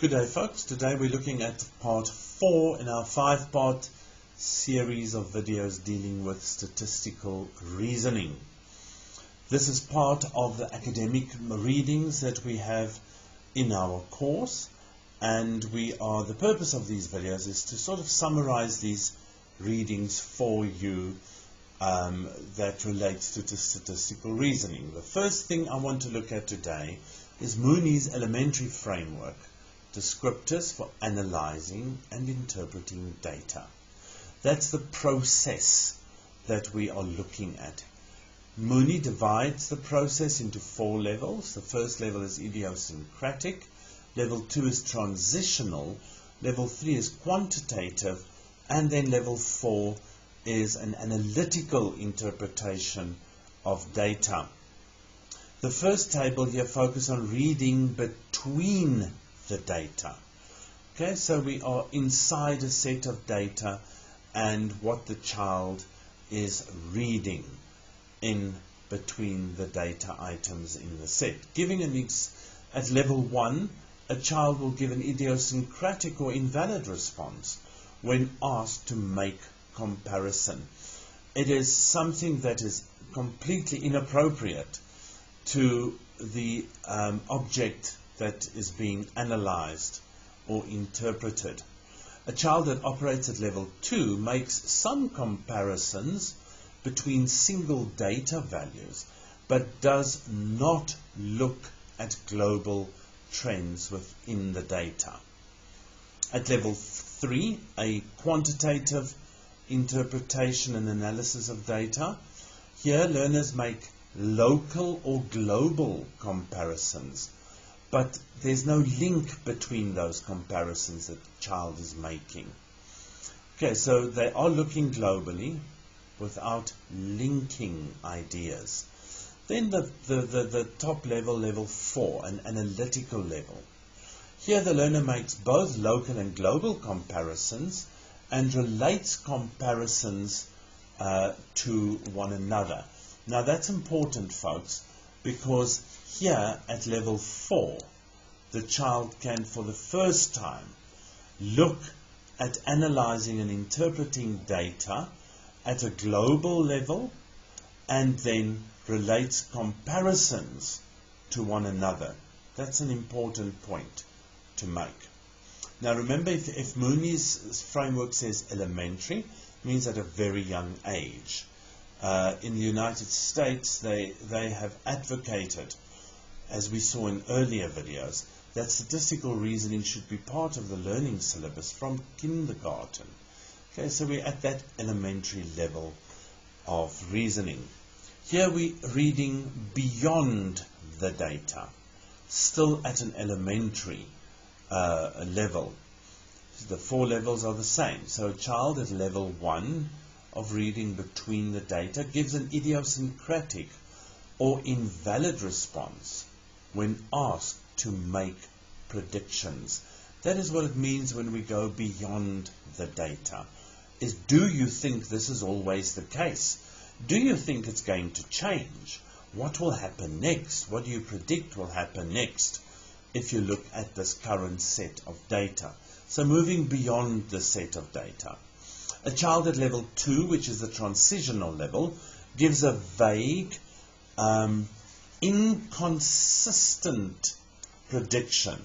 Good day, folks. Today we're looking at part 4 in our 5-part series of videos dealing with statistical reasoning. This is part of the academic readings that we have in our course, and the purpose of these videos is to sort of summarize these readings for you that relates to statistical reasoning. The first thing I want to look at today is Mooneys' elementary framework, descriptors for analyzing and interpreting data. That's the process that we are looking at. Mooney divides the process into 4 levels. The first level is idiosyncratic, level 2 is transitional, level 3 is quantitative, and then level 4 is an analytical interpretation of data. The first table here focuses on reading between the data. Okay, so we are inside a set of data and what the child is reading in between the data items in the set. At level 1, a child will give an idiosyncratic or invalid response when asked to make comparison. It is something that is completely inappropriate to the object that is being analyzed or interpreted. A child that operates at level 2 makes some comparisons between single data values, but does not look at global trends within the data. At level 3, a quantitative interpretation and analysis of data. Here, learners make local or global comparisons, but there's no link between those comparisons that the child is making. Okay, so they are looking globally without linking ideas. Then the top level, level 4, an analytical level. Here the learner makes both local and global comparisons and relates comparisons to one another. Now that's important, folks, because here at level 4, the child can for the first time look at analyzing and interpreting data at a global level and then relates comparisons to one another. That's an important point to make. Now remember, if Mooneys' framework says elementary, it means at a very young age. In the United States, they have advocated, as we saw in earlier videos, that statistical reasoning should be part of the learning syllabus from kindergarten. Okay, so we're at that elementary level of reasoning. Here we're reading beyond the data, still at an elementary level. The 4 levels are the same. So a child at level 1 of reading between the data gives an idiosyncratic or invalid response when asked to make predictions. That is what it means when we go beyond the data. Do you think this is always the case? Do you think it's going to change? What will happen next? What do you predict will happen next if you look at this current set of data? So moving beyond the set of data. A child at level 2, which is the transitional level, gives a vague, inconsistent prediction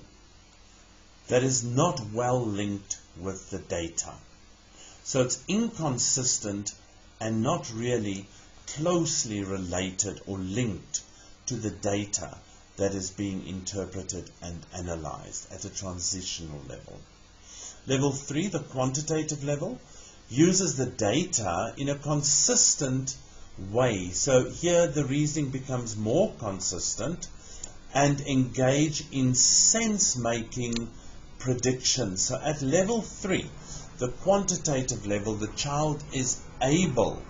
that is not well linked with the data. So it's inconsistent and not really closely related or linked to the data that is being interpreted and analyzed at a transitional level. Level 3, the quantitative level, uses the data in a consistent way. So here the reasoning becomes more consistent and engage in sense-making predictions. So at level 3, the quantitative level, the child is able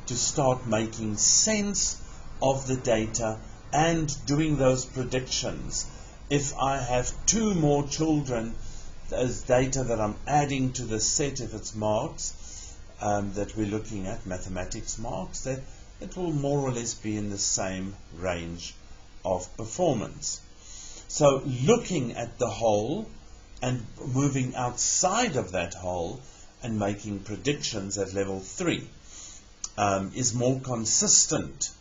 to start making sense of the data and doing those predictions. If I have 2 more children as data that I'm adding to the set, if it's marks that we're looking at, mathematics marks, that it will more or less be in the same range of performance. So looking at the whole and moving outside of that hole and making predictions at level 3 is more consistent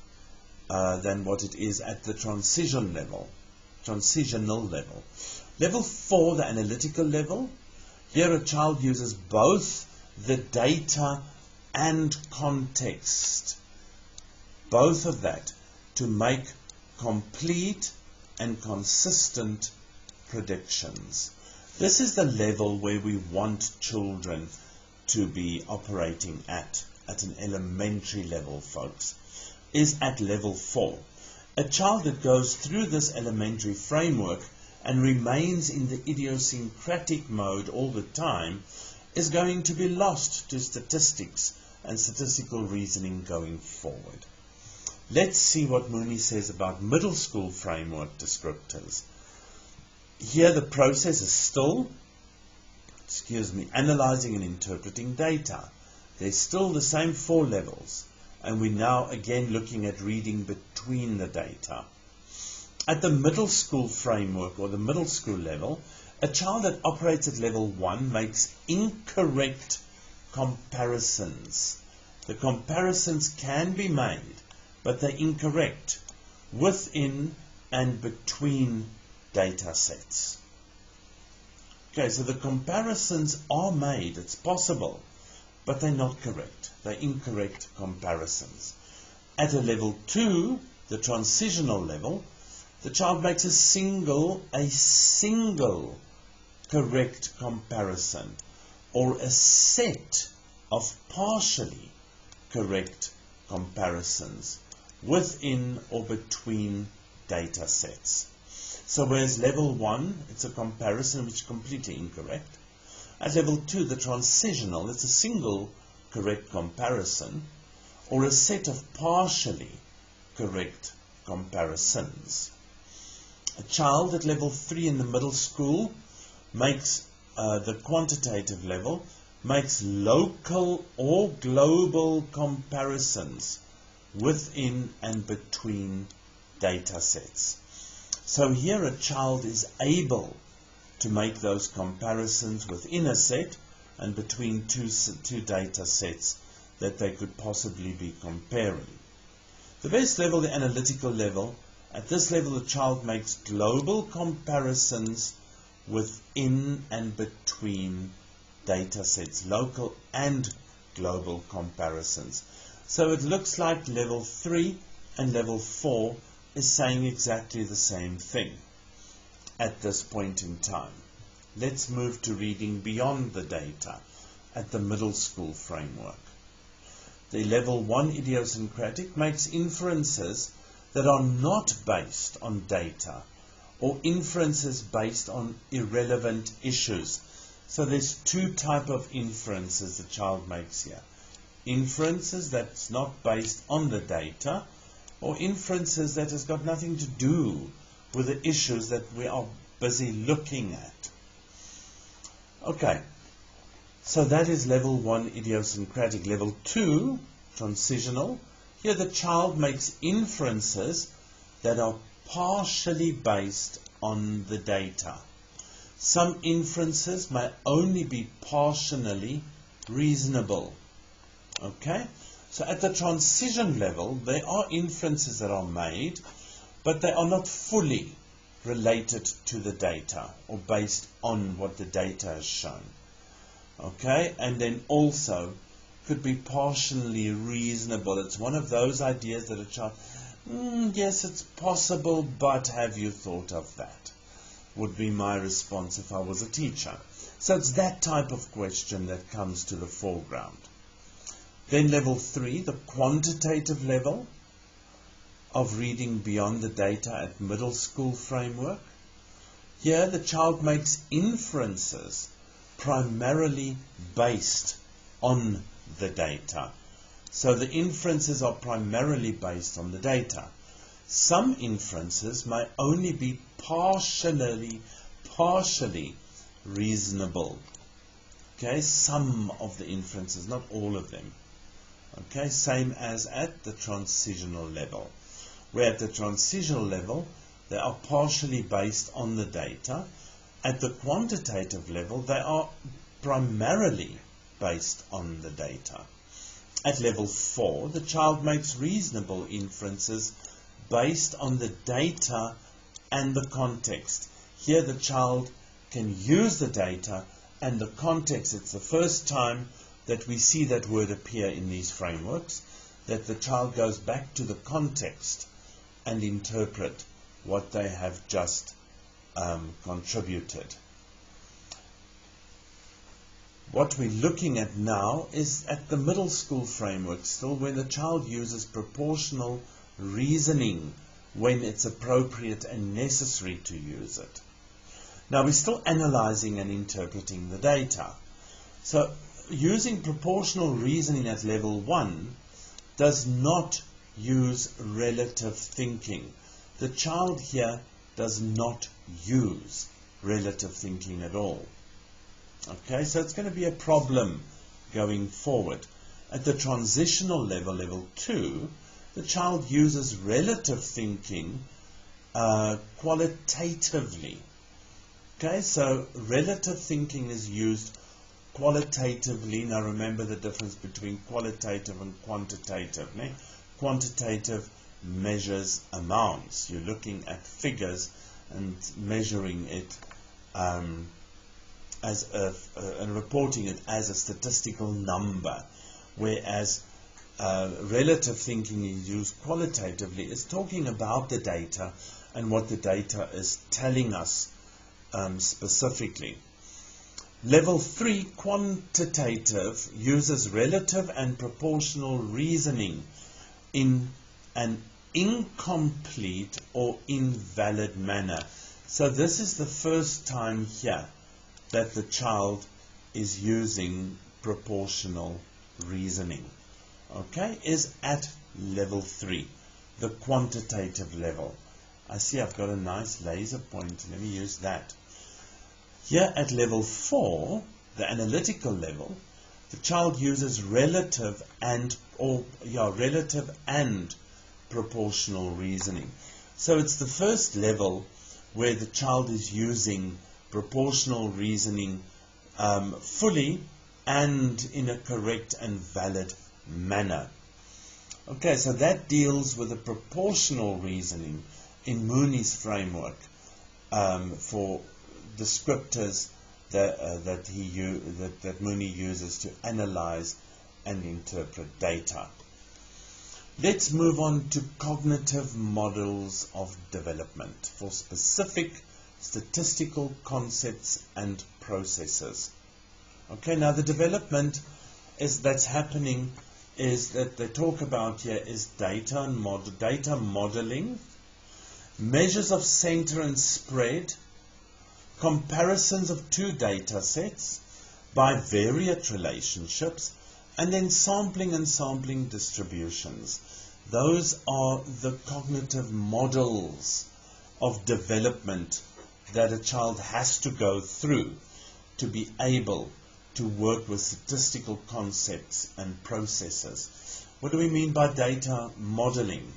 than what it is at the transitional level. Level 4, the analytical level. Here a child uses both the data and context, both of that, to make complete and consistent predictions. This is the level where we want children to be operating at an elementary level, folks, is at level 4. A child that goes through this elementary framework and remains in the idiosyncratic mode all the time is going to be lost to statistics and statistical reasoning going forward. Let's see what Mooneys says about middle school framework descriptors. Here the process is still, analyzing and interpreting data. There's still the same 4 levels, and we're now again looking at reading between the data. At the middle school framework, or the middle school level, a child that operates at level 1 makes incorrect comparisons. The comparisons can be made, but they're incorrect within and between data sets. Okay, so the comparisons are made, it's possible, but they're not correct. They're incorrect comparisons. At a level 2, the transitional level, the child makes a single correct comparison, or a set of partially correct comparisons within or between data sets. So whereas level 1, it's a comparison which is completely incorrect. At level 2, the transitional, it's a single correct comparison, or a set of partially correct comparisons. A child at level 3 in the middle school makes the quantitative level, makes local or global comparisons within and between data sets. So here a child is able to make those comparisons within a set and between two data sets that they could possibly be comparing. The best level, the analytical level, at this level the child makes global comparisons within and between data sets, local and global comparisons. So it looks like level 3 and level 4 is saying exactly the same thing at this point in time. Let's move to reading beyond the data at the middle school framework. The level 1 idiosyncratic makes inferences that are not based on data, or inferences based on irrelevant issues. So there's 2 types of inferences the child makes here. Inferences that's not based on the data, or inferences that has got nothing to do with the issues that we are busy looking at. Okay, so that is level 1 idiosyncratic. Level 2, transitional, here the child makes inferences that are partially based on the data. Some inferences may only be partially reasonable. Okay, so at the transition level there are inferences that are made, but they are not fully related to the data or based on what the data has shown. Okay, and then also could be partially reasonable. It's one of those ideas that a child, yes, it's possible, but have you thought of that? Would be my response if I was a teacher. So it's that type of question that comes to the foreground. Then level 3, the quantitative level of reading beyond the data at middle school framework. Here the child makes inferences primarily based on the data. So the inferences are primarily based on the data. Some inferences may only be partially reasonable. Okay, some of the inferences, not all of them. Okay, same as at the transitional level, where at the transitional level they are partially based on the data, At the quantitative level, they are primarily based on the data. At level 4, the child makes reasonable inferences based on the data and the context. Here the child can use the data and the context. It's the first time that we see that word appear in these frameworks, that the child goes back to the context and interpret what they have just contributed. What we're looking at now is at the middle school framework still, where the child uses proportional reasoning when it's appropriate and necessary to use it. Now we're still analyzing and interpreting the data. So using proportional reasoning at level 1 does not use relative thinking. The child here does not use relative thinking at all. Okay, so it's going to be a problem going forward. At the transitional level, level 2, the child uses relative thinking qualitatively. Okay, so relative thinking is used qualitatively. Now remember the difference between qualitative and quantitative. Quantitative measures amounts. You're looking at figures and measuring it and reporting it as a statistical number, whereas relative thinking is used qualitatively. It's talking about the data and what the data is telling us specifically. Level 3, quantitative, uses relative and proportional reasoning in an incomplete or invalid manner. So this is the first time here that the child is using proportional reasoning. Okay, is at level 3, the quantitative level. I see I've got a nice laser pointer. Let me use that. Here at level 4, the analytical level, the child uses relative and proportional reasoning. So it's the first level where the child is using proportional reasoning fully and in a correct and valid manner. Okay, so that deals with the proportional reasoning in Mooneys framework for descriptors that Mooney uses to analyze and interpret data. Let's move on to cognitive models of development for specific statistical concepts and processes. Okay, now the development that's happening is that they talk about here is data modeling, measures of center and spread, comparisons of two data sets, bivariate relationships, and then sampling and sampling distributions. Those are the cognitive models of development that a child has to go through to be able to work with statistical concepts and processes. What do we mean by data modeling?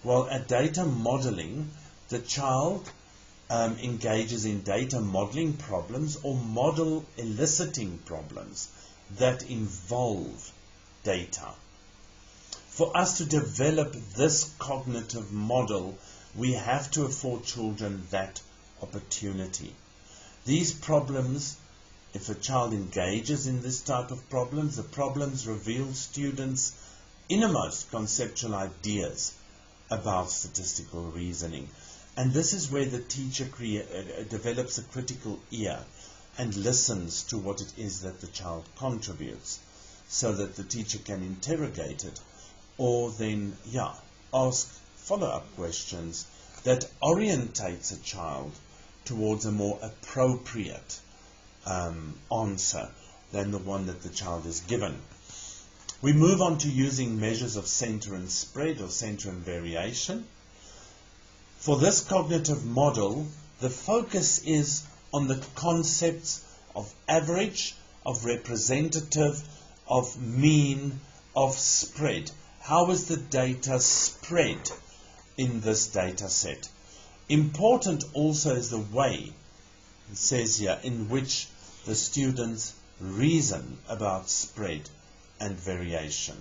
Well, at data modeling, the child engages in data modeling problems or model eliciting problems that involve data. For us to develop this cognitive model, we have to afford children that opportunity. These problems, if a child engages in this type of problems, the problems reveal students' innermost conceptual ideas about statistical reasoning. And this is where the teacher develops a critical ear and listens to what it is that the child contributes, so that the teacher can interrogate it or then ask follow-up questions that orientates a child towards a more appropriate answer than the one that the child is given. We move on to using measures of center and spread or center and variation. For this cognitive model, the focus is on the concepts of average, of representative, of mean, of spread. How is the data spread in this data set? Important also is the way it says here, in which the students reason about spread and variation.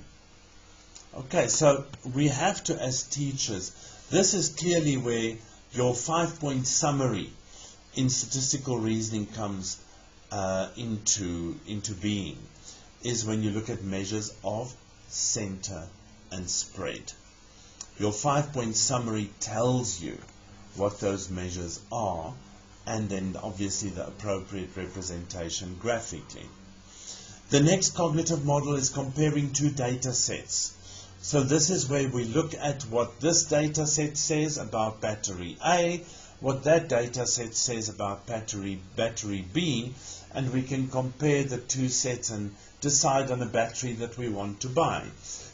Okay, so we have to, as teachers, this is clearly where your 5-point summary in statistical reasoning comes into being, is when you look at measures of center and spread. Your 5-point summary tells you what those measures are, and then obviously the appropriate representation graphically. The next cognitive model is comparing two data sets. So this is where we look at what this data set says about battery A, what that data set says about battery B, and we can compare the two sets and decide on a battery that we want to buy.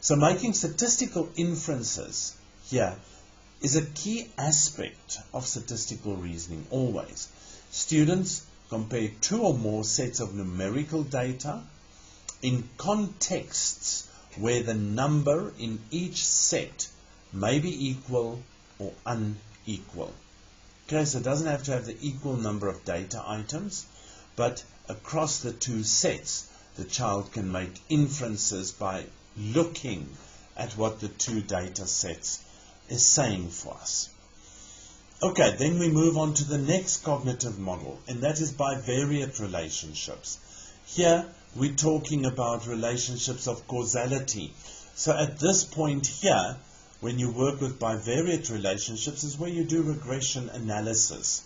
So making statistical inferences here is a key aspect of statistical reasoning always. Students compare two or more sets of numerical data in contexts where the number in each set may be equal or unequal. Okay, so it doesn't have to have the equal number of data items, but across the two sets, the child can make inferences by looking at what the two data sets is saying for us. Okay, then we move on to the next cognitive model, and that is bivariate relationships. Here, we're talking about relationships of causality. So at this point here, when you work with bivariate relationships, is where you do regression analysis.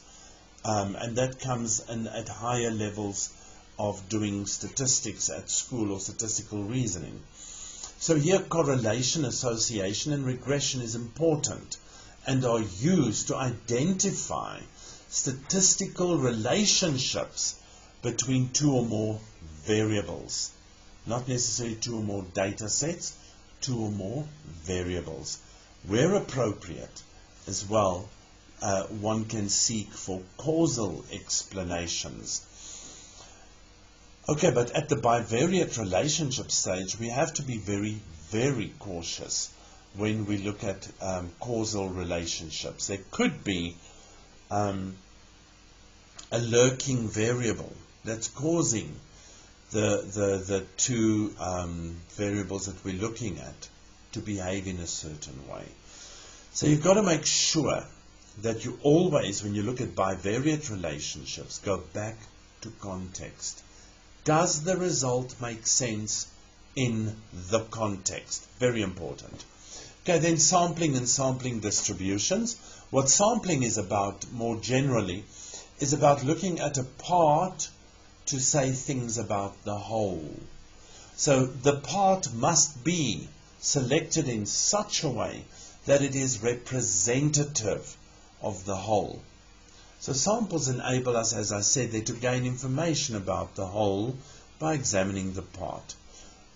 And that comes in at higher levels of doing statistics at school or statistical reasoning. So here correlation, association, and regression is important and are used to identify statistical relationships between two or more variables. Not necessarily two or more data sets, two or more variables. Where appropriate as well, one can seek for causal explanations. Okay, but at the bivariate relationship stage, we have to be very, very cautious when we look at causal relationships. There could be a lurking variable that's causing the two variables that we're looking at to behave in a certain way. So you've got to make sure that you always, when you look at bivariate relationships, go back to context. Does the result make sense in the context? Very important. Okay, then sampling and sampling distributions. What sampling is about, more generally, is about looking at a part to say things about the whole. So the part must be selected in such a way that it is representative of the whole. So samples enable us, as I said, there to gain information about the whole by examining the part.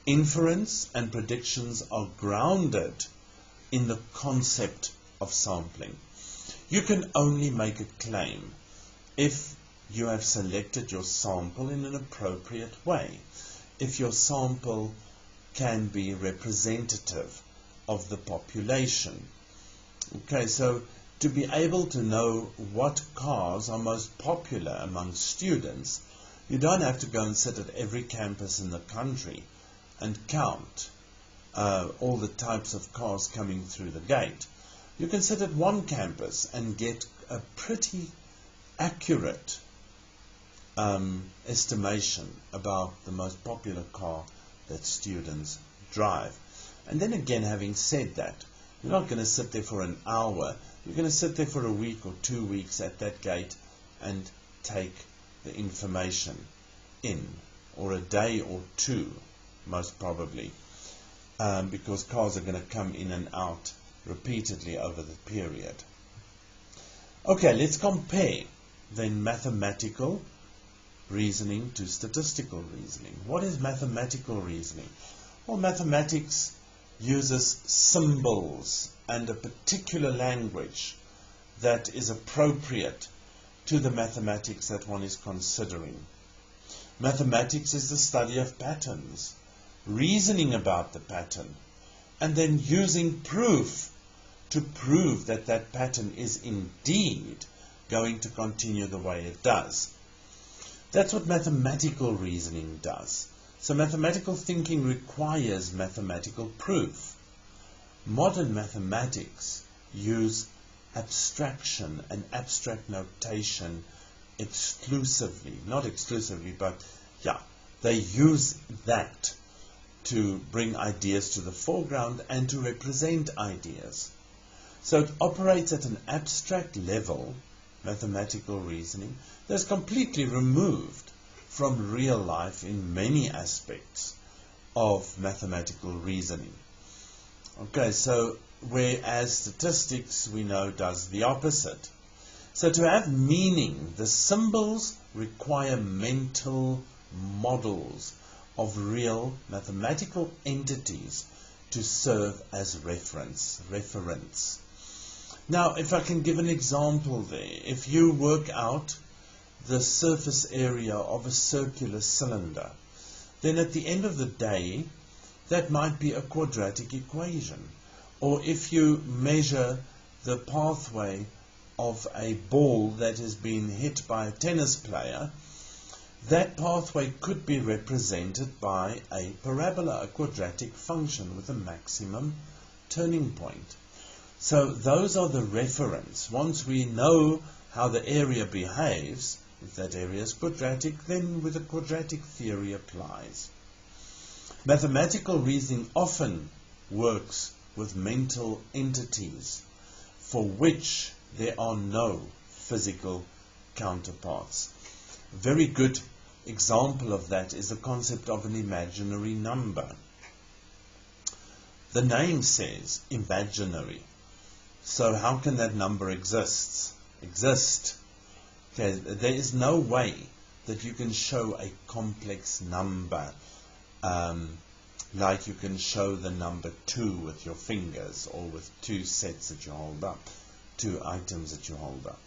Inference and predictions are grounded in the concept of sampling. You can only make a claim if you have selected your sample in an appropriate way, if your sample can be representative of the population. Okay, so to be able to know what cars are most popular among students, you don't have to go and sit at every campus in the country and count all the types of cars coming through the gate. You can sit at one campus and get a pretty accurate estimation about the most popular car that students drive. And then again, having said that, you're not going to sit there for an hour. You're going to sit there for a week or 2 weeks at that gate and take the information in, or a day or two, most probably, because cars are going to come in and out repeatedly over the period. Okay, let's compare then mathematical reasoning to statistical reasoning. What is mathematical reasoning? Well, mathematics uses symbols and a particular language that is appropriate to the mathematics that one is considering. Mathematics is the study of patterns, reasoning about the pattern, and then using proof to prove that that pattern is indeed going to continue the way it does. That's what mathematical reasoning does. So mathematical thinking requires mathematical proof. Modern mathematics use abstraction and abstract notation exclusively. Not exclusively, but yeah, they use that to bring ideas to the foreground and to represent ideas. So it operates at an abstract level, mathematical reasoning, that's completely removed from real life in many aspects of mathematical reasoning. Okay, so whereas statistics, we know, does the opposite. So to have meaning, the symbols require mental models of real mathematical entities to serve as reference. Now, if I can give an example there, if you work out the surface area of a circular cylinder, then at the end of the day, that might be a quadratic equation. Or if you measure the pathway of a ball that has been hit by a tennis player, that pathway could be represented by a parabola, a quadratic function with a maximum turning point. So those are the reference. Once we know how the area behaves, if that area is quadratic, then with a quadratic theory applies. Mathematical reasoning often works with mental entities for which there are no physical counterparts. A very good example of that is the concept of an imaginary number. The name says imaginary. So how can that number exist? Okay, there is no way that you can show a complex number like you can show the number 2 with your fingers, or with 2 sets that you hold up, 2 items that you hold up.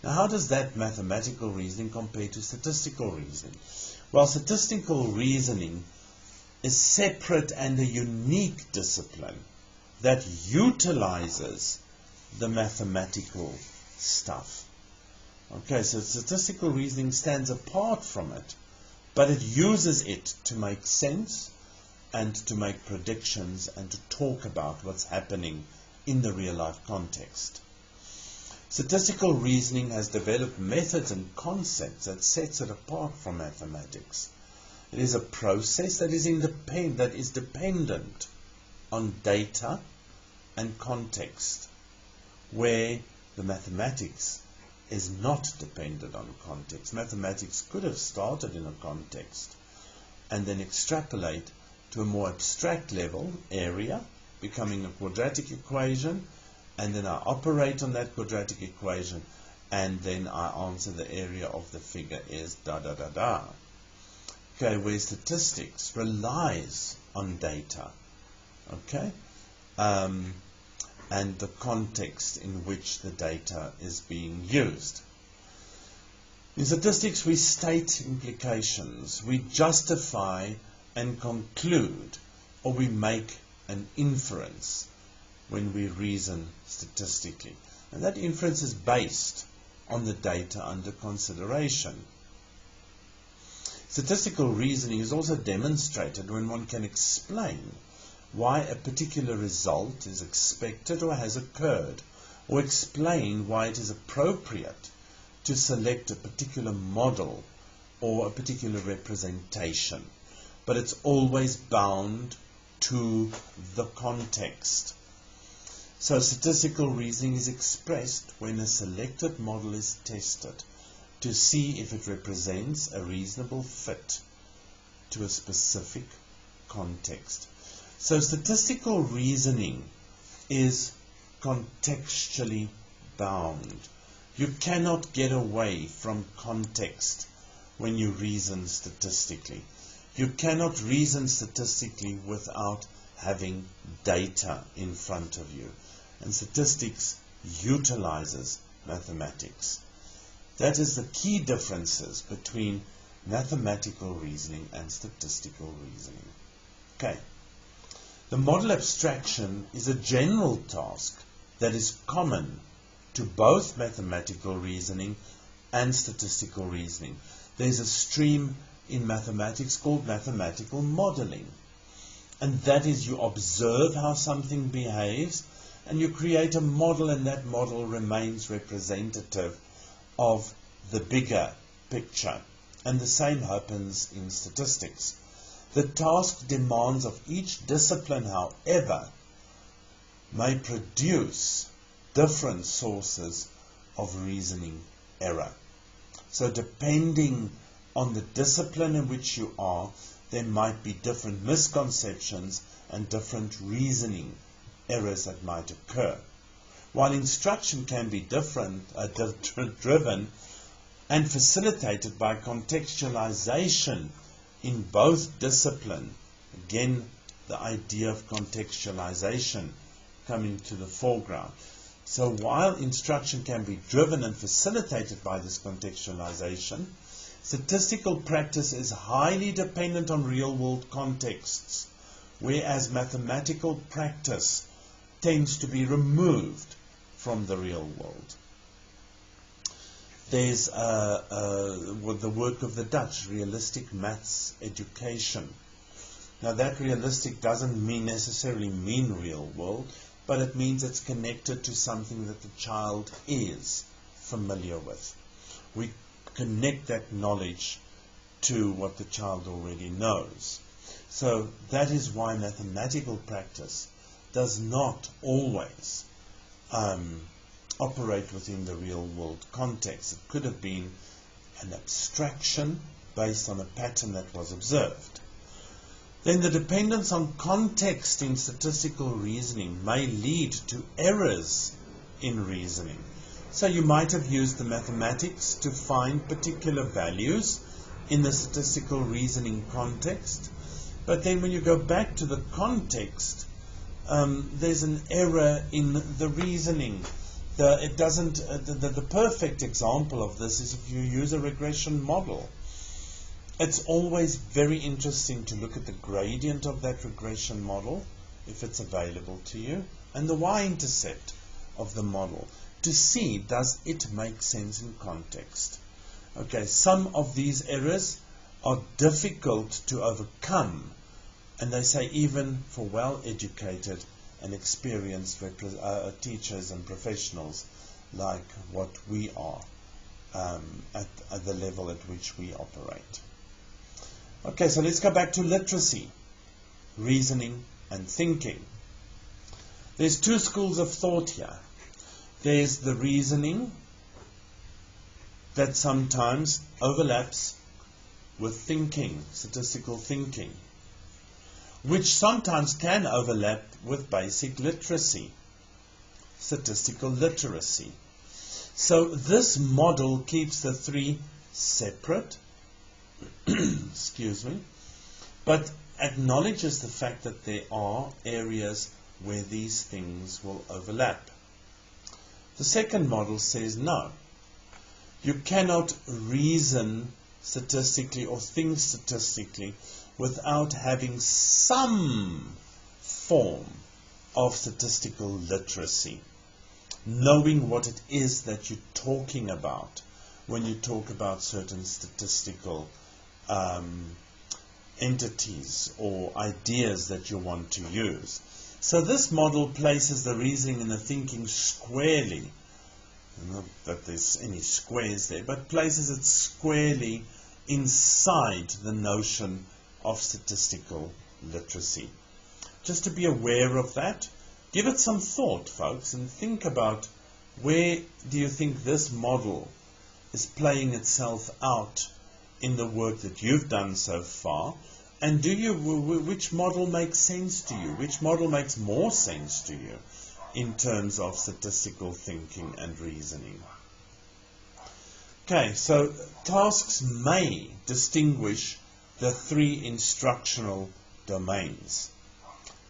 Now, how does that mathematical reasoning compare to statistical reasoning? Well, statistical reasoning is separate and a unique discipline that utilizes the mathematical stuff. Okay, so statistical reasoning stands apart from it, but it uses it to make sense and to make predictions and to talk about what's happening in the real life context. Statistical reasoning has developed methods and concepts that sets it apart from mathematics. It is a process that is dependent on data and context, where the mathematics is not dependent on context. Mathematics could have started in a context and then extrapolate to a more abstract level, area, becoming a quadratic equation, and then I operate on that quadratic equation, and then I answer the area of the figure is da da da da. Okay, where statistics relies on data, okay, and the context in which the data is being used. In statistics, we state implications, we justify and conclude, or we make an inference when we reason statistically. And that inference is based on the data under consideration. Statistical reasoning is also demonstrated when one can explain why a particular result is expected or has occurred, or explain why it is appropriate to select a particular model or a particular representation. But it's always bound to the context. So statistical reasoning is expressed when a selected model is tested to see if it represents a reasonable fit to a specific context. So statistical reasoning is contextually bound. You cannot get away from context when you reason statistically. You cannot reason statistically without having data in front of you. And statistics utilizes mathematics. That is the key differences between mathematical reasoning and statistical reasoning. Okay. The model abstraction is a general task that is common to both mathematical reasoning and statistical reasoning. there's a stream in mathematics called mathematical modeling. And that is, you observe how something behaves and you create a model, and that model remains representative of the bigger picture. And the same happens in statistics. The task demands of each discipline, however, may produce different sources of reasoning error. So depending on the discipline in which you are, there might be different misconceptions and different reasoning errors that might occur. While instruction can be driven and facilitated by contextualization in both discipline, again the idea of contextualization coming to the foreground. So while instruction can be driven and facilitated by this contextualization, statistical practice is highly dependent on real-world contexts, whereas mathematical practice tends to be removed from the real world. There's the work of the Dutch, realistic maths education. Now that realistic doesn't necessarily mean real world, but it means it's connected to something that the child is familiar with. We connect that knowledge to what the child already knows. So that is why mathematical practice does not always operate within the real world context. It could have been an abstraction based on a pattern that was observed. Then the dependence on context in statistical reasoning may lead to errors in reasoning. So you might have used the mathematics to find particular values in the statistical reasoning context, but then when you go back to the context, there's an error in the reasoning. The perfect example of this is if you use a regression model. It's always very interesting to look at the gradient of that regression model, if it's available to you, and the y-intercept of the model, to see does it make sense in context. Okay, some of these errors are difficult to overcome, and they say even for well-educated and experienced teachers and professionals like what we are at the level at which we operate. Okay, so let's go back to literacy, reasoning and thinking. There's two schools of thought here. There's the reasoning that sometimes overlaps with thinking, statistical thinking, which sometimes can overlap with basic literacy, statistical literacy. So this model keeps the three separate, excuse me, but acknowledges the fact that there are areas where these things will overlap. The second model says no. You cannot reason statistically or think statistically without having some form of statistical literacy, knowing what it is that you're talking about when you talk about certain statistical entities or ideas that you want to use. So this model places the reasoning and the thinking squarely, not that there's any squares there, but places it squarely inside the notion of statistical literacy. Just to be aware of that, give it some thought, folks, and think about where do you think this model is playing itself out in the work that you've done so far, and which model makes sense to you, which model makes more sense to you in terms of statistical thinking and reasoning. Okay, so tasks may distinguish the three instructional domains,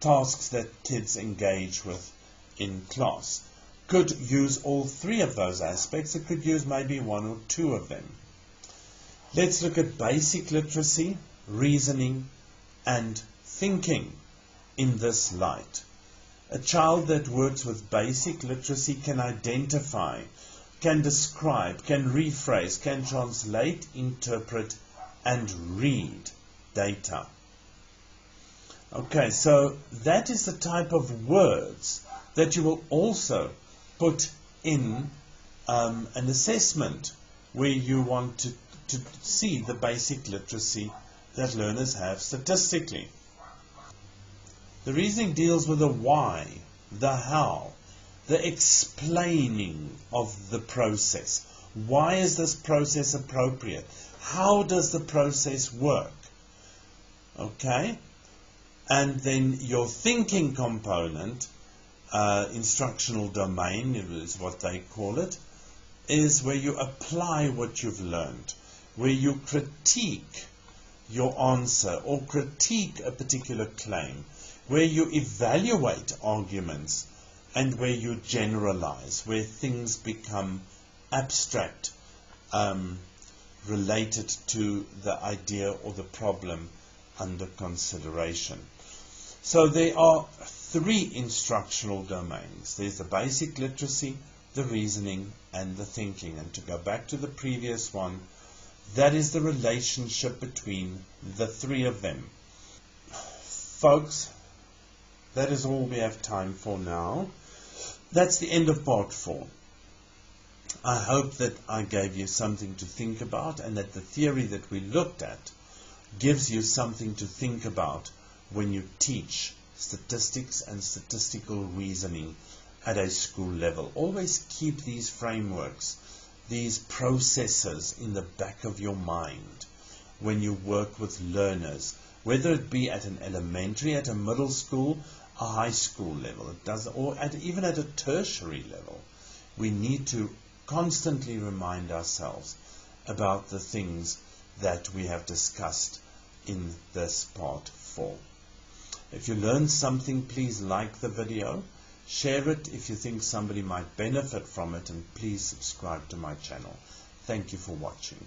tasks that kids engage with in class. Could use all three of those aspects, it could use maybe one or two of them. Let's look at basic literacy, reasoning, and thinking in this light. A child that works with basic literacy can identify can describe, can rephrase, can translate, interpret, and read data. Okay, so that is the type of words that you will also put in an assessment where you want to see the basic literacy that learners have statistically. The reasoning deals with the why, the how, the explaining of the process. Why is this process appropriate? How does the process work? Okay? And then your thinking component, instructional domain is what they call it, is where you apply what you've learned, where you critique your answer or critique a particular claim, where you evaluate arguments, and where you generalize, where things become abstract, related to the idea or the problem under consideration. So there are 3 instructional domains. There's the basic literacy, the reasoning, and the thinking. And to go back to the previous one, that is the relationship between the 3 of them. Folks, that is all we have time for now. That's the end of part 4. I hope that I gave you something to think about, and that the theory that we looked at gives you something to think about when you teach statistics and statistical reasoning at a school level. Always keep these frameworks, these processes in the back of your mind when you work with learners, whether it be at an elementary, at a middle school, a high school level, or even at a tertiary level. We need to constantly remind ourselves about the things that we have discussed in this part 4. If you learned something, please like the video, share it if you think somebody might benefit from it, and please subscribe to my channel. Thank you for watching.